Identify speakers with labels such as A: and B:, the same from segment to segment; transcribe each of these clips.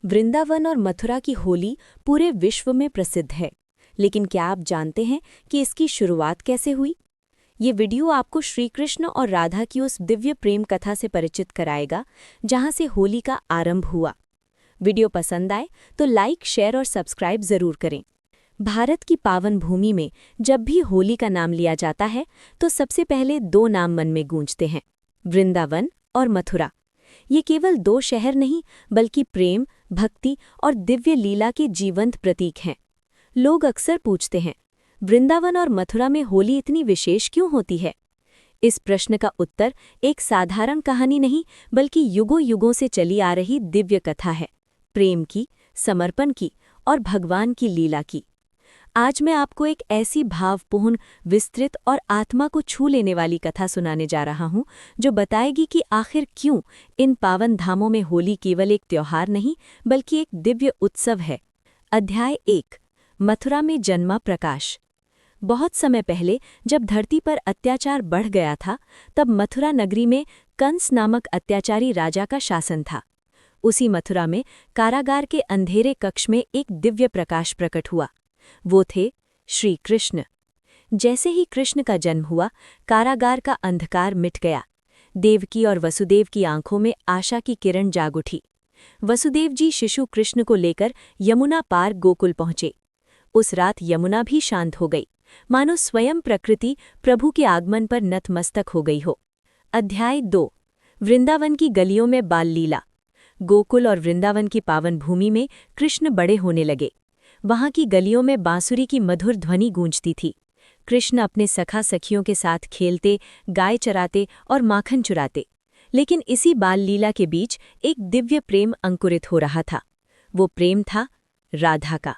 A: वृंदावन और मथुरा की होली पूरे विश्व में प्रसिद्ध है, लेकिन क्या आप जानते हैं कि इसकी शुरुआत कैसे हुई? ये वीडियो आपको श्री कृष्ण और राधा की उस दिव्य प्रेम कथा से परिचित कराएगा, जहां से होली का आरंभ हुआ। वीडियो पसंद आए तो लाइक, शेयर और सब्सक्राइब जरूर करें। भारत की पावन भूमि में जब भी होली का नाम लिया जाता है तो सबसे पहले दो नाम मन में गूंजते हैं, वृंदावन और मथुरा। ये केवल दो शहर नहीं, बल्कि प्रेम, भक्ति और दिव्य लीला के जीवंत प्रतीक हैं। लोग अक्सर पूछते हैं, वृंदावन और मथुरा में होली इतनी विशेष क्यों होती है? इस प्रश्न का उत्तर एक साधारण कहानी नहीं, बल्कि युगों युगों से चली आ रही दिव्य कथा है, प्रेम की, समर्पण की और भगवान की लीला की। आज मैं आपको एक ऐसी भावपूर्ण, विस्तृत और आत्मा को छू लेने वाली कथा सुनाने जा रहा हूं, जो बताएगी कि आखिर क्यों इन पावन धामों में होली केवल एक त्योहार नहीं, बल्कि एक दिव्य उत्सव है। अध्याय 1, मथुरा में जन्मा प्रकाश। बहुत समय पहले जब धरती पर अत्याचार बढ़ गया था, तब मथुरा नगरी में कंस नामक अत्याचारी राजा का शासन था। उसी मथुरा में कारागार के अंधेरे कक्ष में एक दिव्य प्रकाश प्रकट हुआ। वो थे श्री कृष्ण। जैसे ही कृष्ण का जन्म हुआ, कारागार का अंधकार मिट गया। देवकी और वसुदेव की आंखों में आशा की किरण जाग उठी। वसुदेव जी शिशु कृष्ण को लेकर यमुना पार गोकुल पहुंचे। उस रात यमुना भी शांत हो गई, मानो स्वयं प्रकृति प्रभु के आगमन पर नतमस्तक हो गई हो। अध्याय 2, वृंदावन की गलियों में बाल लीला। गोकुल और वृंदावन की पावन भूमि में कृष्ण बड़े होने लगे। वहां की गलियों में बांसुरी की मधुर ध्वनि गूंजती थी। कृष्ण अपने सखा सखियों के साथ खेलते, गाय चराते और माखन चुराते। लेकिन इसी बाल लीला के बीच एक दिव्य प्रेम अंकुरित हो रहा था। वो प्रेम था राधा का।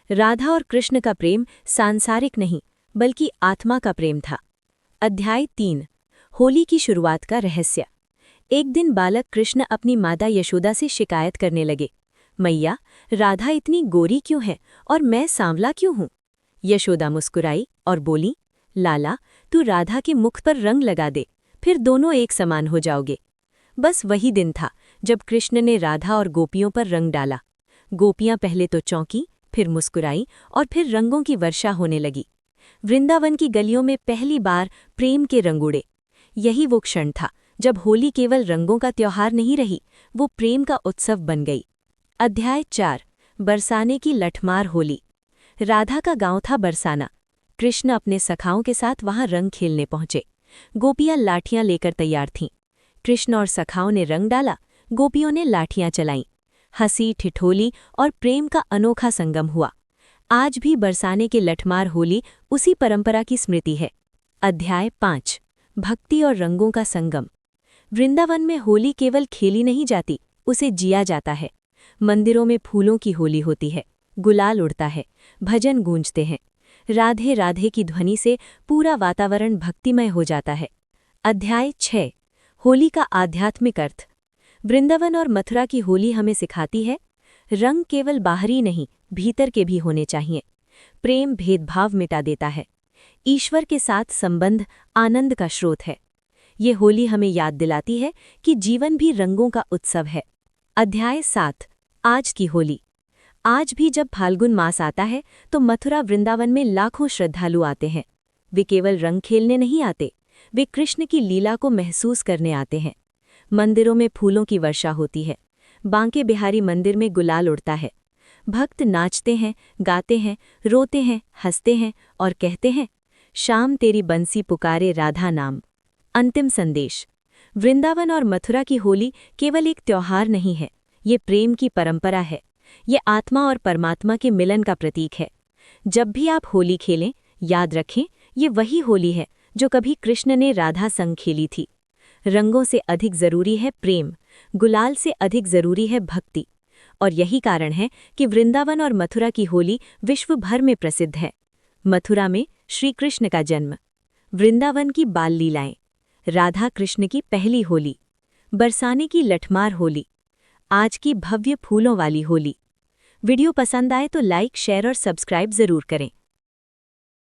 A: राधा और कृष्ण का प्रेम सांसारिक नहीं, बल्कि आत्मा का प्रेम था। अध्याय 3, होली की शुरुआत का रहस्य। एक दिन बालक कृष्ण अपनी माता यशोदा से शिकायत करने लगे, मैया, राधा इतनी गोरी क्यों है और मैं सांवला क्यों हूँ? यशोदा मुस्कुराई और बोली, लाला, तू राधा के मुख पर रंग लगा दे, फिर दोनों एक समान हो जाओगे। बस वही दिन था जब कृष्ण ने राधा और गोपियों पर रंग डाला। गोपियां पहले तो चौंकी, फिर मुस्कुराई और फिर रंगों की वर्षा होने लगी। वृंदावन की गलियों में पहली बार प्रेम के रंग उड़े। यही वो क्षण था जब होली केवल रंगों का त्योहार नहीं रही, वो प्रेम का उत्सव बन गई। अध्याय 4, बरसाने की लठमार होली। राधा का गांव था बरसाना। कृष्ण अपने सखाओं के साथ वहां रंग खेलने पहुंचे। गोपियां लाठियां लेकर तैयार थीं। कृष्ण और सखाओं ने रंग डाला, गोपियों ने लाठियां चलाईं। हंसी, ठिठोली और प्रेम का अनोखा संगम हुआ। आज भी बरसाने की लठमार होली उसी परंपरा की स्मृति है। अध्याय 5, भक्ति और रंगों का संगम। वृंदावन में होली केवल खेली नहीं जाती, उसे जिया जाता है। मंदिरों में फूलों की होली होती है, गुलाल उड़ता है, भजन गूंजते हैं। राधे राधे की ध्वनि से पूरा वातावरण भक्तिमय हो जाता है। अध्याय 6, होली का आध्यात्मिक अर्थ। वृंदावन और मथुरा की होली हमें सिखाती है, रंग केवल बाहरी नहीं, भीतर के भी होने चाहिए। प्रेम भेदभाव मिटा देता है। ईश्वर के साथ संबंध आनंद का स्रोत है। ये होली हमें याद दिलाती है कि जीवन भी रंगों का उत्सव है। अध्याय 7, आज की होली। आज भी जब फाल्गुन मास आता है तो मथुरा वृंदावन में लाखों श्रद्धालु आते हैं। वे केवल रंग खेलने नहीं आते, वे कृष्ण की लीला को महसूस करने आते हैं। मंदिरों में फूलों की वर्षा होती है। बांके बिहारी मंदिर में गुलाल उड़ता है। भक्त नाचते हैं, गाते हैं, रोते हैं, हंसते हैं और कहते हैं, शाम तेरी बंसी पुकारे राधा नाम। अंतिम संदेश। वृंदावन और मथुरा की होली केवल एक त्योहार नहीं है, ये प्रेम की परंपरा है। ये आत्मा और परमात्मा के मिलन का प्रतीक है। जब भी आप होली खेलें, याद रखें, ये वही होली है जो कभी कृष्ण ने राधा संग खेली थी। रंगों से अधिक जरूरी है प्रेम, गुलाल से अधिक जरूरी है भक्ति। और यही कारण है कि वृंदावन और मथुरा की होली विश्व भर में प्रसिद्ध है। मथुरा में श्री कृष्ण का जन्म, वृंदावन की बाल लीलाएं, राधा कृष्ण की पहली होली, बरसाने की लठमार होली, आज की भव्य फूलों वाली होली। वीडियो पसंद आए तो लाइक, शेयर और सब्सक्राइब जरूर करें।